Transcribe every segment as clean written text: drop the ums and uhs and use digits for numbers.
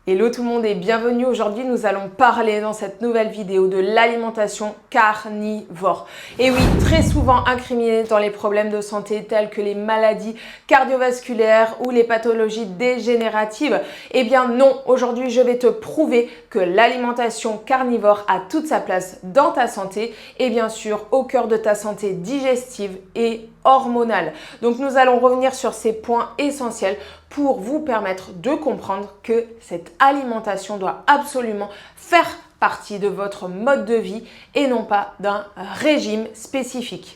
Hello tout le monde et bienvenue. Aujourd'hui, nous allons parler dans cette nouvelle vidéo de l'alimentation carnivore. Et oui, très souvent incriminée dans les problèmes de santé tels que les maladies cardiovasculaires ou les pathologies dégénératives. Eh bien non, aujourd'hui, je vais te prouver que l'alimentation carnivore a toute sa place dans ta santé et bien sûr au cœur de ta santé digestive et hormonale. Donc nous allons revenir sur ces points essentiels pour vous permettre de comprendre que cette alimentation doit absolument faire partie de votre mode de vie et non pas d'un régime spécifique.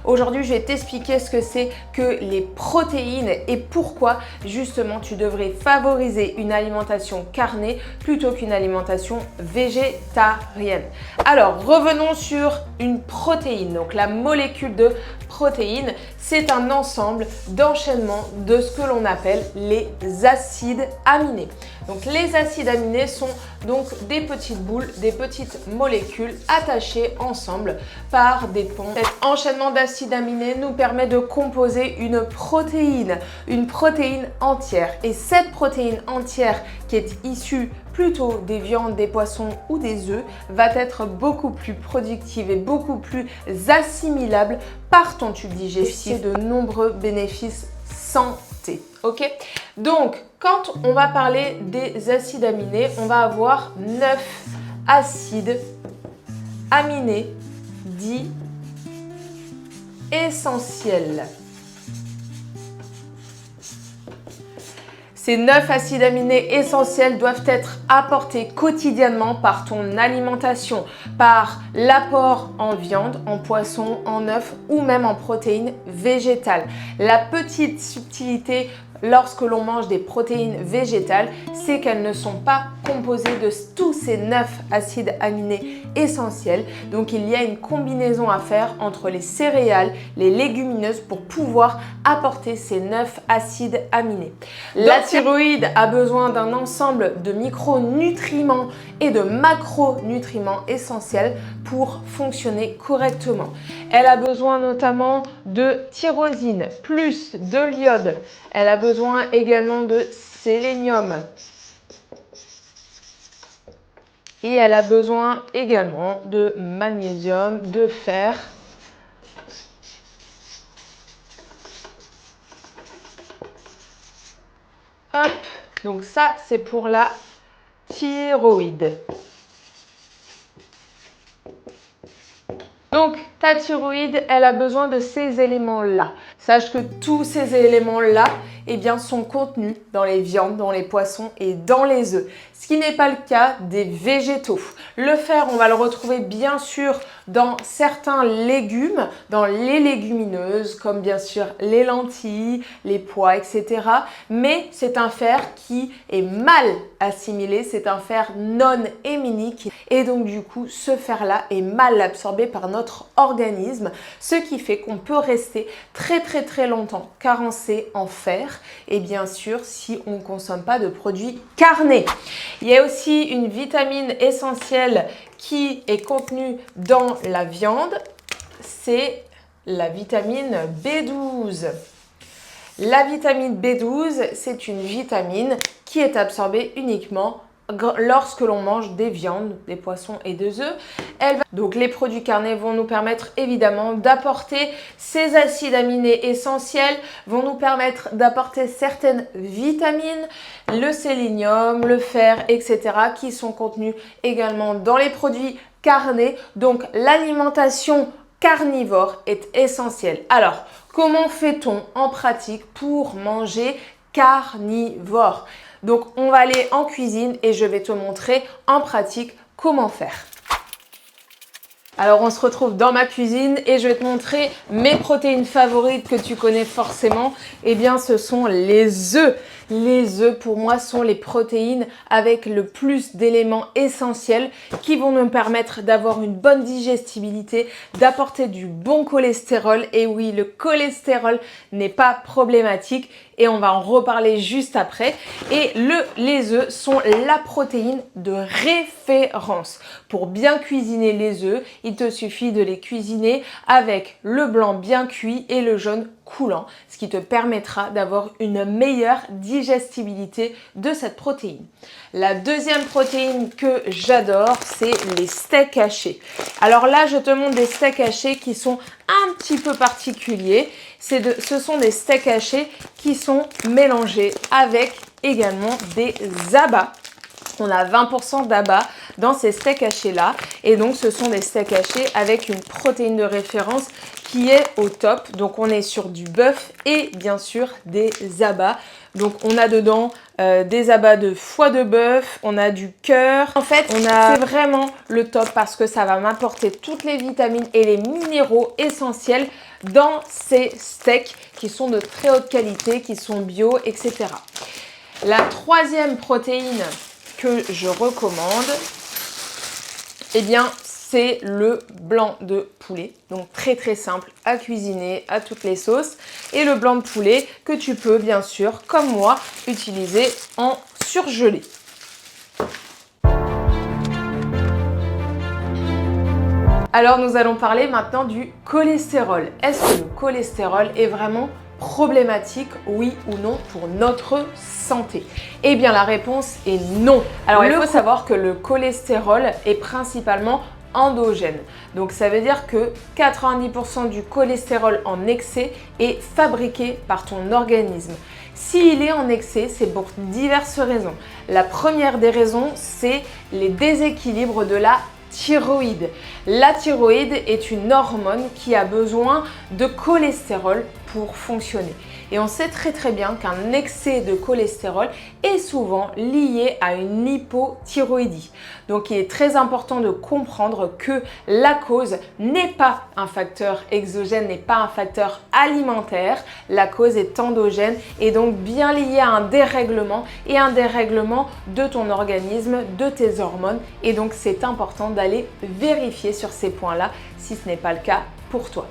Aujourd'hui, je vais t'expliquer ce que c'est que les protéines et pourquoi justement tu devrais favoriser une alimentation carnée plutôt qu'une alimentation végétarienne. Alors, revenons sur une protéine. Donc, la molécule de protéine, c'est un ensemble d'enchaînements de ce que l'on appelle les acides aminés. Donc, les acides aminés sont donc des petites boules, des petites molécules attachées ensemble par des ponts. Cet enchaînement d'acides aminés nous permet de composer une protéine entière. Et cette protéine entière qui est issue plutôt des viandes, des poissons ou des œufs va être beaucoup plus productive et beaucoup plus assimilable par ton tube digestif, de nombreux bénéfices santé. Ok? Donc, quand on va parler des acides aminés, on va avoir 9 acides aminés dits essentiels. Ces 9 acides aminés essentiels doivent être apportés quotidiennement par ton alimentation, par l'apport en viande, en poisson, en œufs ou même en protéines végétales. La petite subtilité lorsque l'on mange des protéines végétales, c'est qu'elles ne sont pas composées de tous ces 9 acides aminés essentiels. Donc, il y a une combinaison à faire entre les céréales, les légumineuses pour pouvoir apporter ces 9 acides aminés. La thyroïde a besoin d'un ensemble de micronutriments et de macronutriments essentiels pour fonctionner correctement. Elle a besoin notamment de tyrosine, plus de l'iode. Elle a besoin également de sélénium. Et elle a besoin également de magnésium, de fer. Hop, donc ça c'est pour la thyroïde. Donc, ta thyroïde, elle a besoin de ces éléments-là. Sache que tous ces éléments-là, eh bien, sont contenus dans les viandes, dans les poissons et dans les œufs. Ce qui n'est pas le cas des végétaux. Le fer, on va le retrouver bien sûr dans certains légumes, dans les légumineuses, comme bien sûr les lentilles, les pois, etc. Mais c'est un fer qui est mal assimilé, c'est un fer non héminique. Et donc du coup, ce fer-là est mal absorbé par notre organisme, ce qui fait qu'on peut rester très longtemps carencé en fer. Et bien sûr, si on ne consomme pas de produits carnés. Il y a aussi une vitamine essentielle qui est contenue dans la viande, c'est la vitamine B12. La vitamine B12, c'est une vitamine qui est absorbée uniquement lorsque l'on mange des viandes, des poissons et des œufs. Donc les produits carnés vont nous permettre évidemment d'apporter ces acides aminés essentiels, vont nous permettre d'apporter certaines vitamines, le sélénium, le fer, etc. qui sont contenus également dans les produits carnés. Donc l'alimentation carnivore est essentielle. Alors, comment fait-on en pratique pour manger carnivore? Donc, on va aller en cuisine et je vais te montrer en pratique comment faire. Alors, on se retrouve dans ma cuisine et je vais te montrer mes protéines favorites que tu connais forcément. Eh bien, ce sont les œufs. Les œufs, pour moi, sont les protéines avec le plus d'éléments essentiels qui vont nous permettre d'avoir une bonne digestibilité, d'apporter du bon cholestérol. Et oui, le cholestérol n'est pas problématique et on va en reparler juste après. Et les œufs sont la protéine de référence. Pour bien cuisiner les œufs, il te suffit de les cuisiner avec le blanc bien cuit et le jaune coulant, ce qui te permettra d'avoir une meilleure digestibilité de cette protéine. La deuxième protéine que j'adore, c'est les steaks hachés. Alors là, je te montre des steaks hachés qui sont un petit peu particuliers. Ce sont des steaks hachés qui sont mélangés avec également des abats. On a 20% d'abats dans ces steaks hachés là et donc ce sont des steaks hachés avec une protéine de référence qui est au top. Donc on est sur du bœuf et bien sûr des abats. Donc on a dedans des abats de foie de bœuf, on a du cœur. En fait, c'est vraiment le top parce que ça va m'apporter toutes les vitamines et les minéraux essentiels dans ces steaks qui sont de très haute qualité, qui sont bio, etc. La troisième protéine que je recommande, eh bien, c'est le blanc de poulet. Donc très très simple à cuisiner à toutes les sauces. Et le blanc de poulet que tu peux bien sûr, comme moi, utiliser en surgelé. Alors nous allons parler maintenant du cholestérol. Est-ce que le cholestérol est vraiment problématique, oui ou non, pour notre santé? Eh bien la réponse est non. Alors il faut savoir que le cholestérol est principalement endogène. Donc ça veut dire que 90% du cholestérol en excès est fabriqué par ton organisme. S'il est en excès, c'est pour diverses raisons. La première des raisons, c'est les déséquilibres de la thyroïde. La thyroïde est une hormone qui a besoin de cholestérol pour fonctionner. Et on sait très très bien qu'un excès de cholestérol est souvent lié à une hypothyroïdie. Donc il est très important de comprendre que la cause n'est pas un facteur exogène, n'est pas un facteur alimentaire. La cause est endogène et donc bien liée à un dérèglement et un dérèglement de ton organisme, de tes hormones. Et donc c'est important d'aller vérifier sur ces points-là si ce n'est pas le cas pour toi.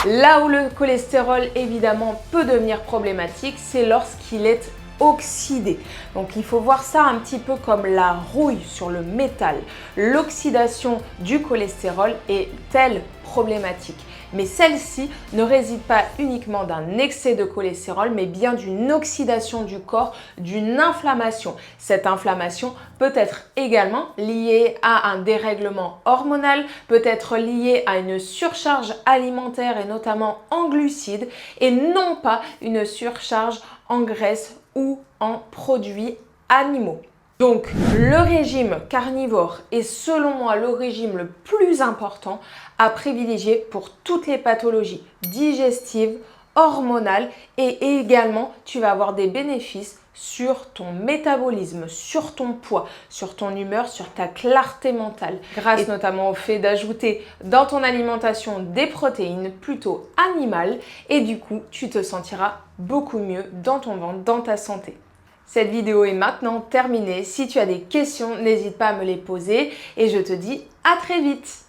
Là où le cholestérol évidemment peut devenir problématique, c'est lorsqu'il est oxydé. Donc il faut voir ça un petit peu comme la rouille sur le métal. L'oxydation du cholestérol est-elle problématique? Mais celle-ci ne réside pas uniquement d'un excès de cholestérol, mais bien d'une oxydation du corps, d'une inflammation. Cette inflammation peut être également liée à un dérèglement hormonal, peut être liée à une surcharge alimentaire et notamment en glucides, et non pas une surcharge en graisse ou en produits animaux. Donc, le régime carnivore est selon moi le régime le plus important à privilégier pour toutes les pathologies digestives, hormonales et également tu vas avoir des bénéfices sur ton métabolisme, sur ton poids, sur ton humeur, sur ta clarté mentale, grâce notamment au fait d'ajouter dans ton alimentation des protéines plutôt animales et du coup tu te sentiras beaucoup mieux dans ton ventre, dans ta santé. Cette vidéo est maintenant terminée. Si tu as des questions, n'hésite pas à me les poser et je te dis à très vite.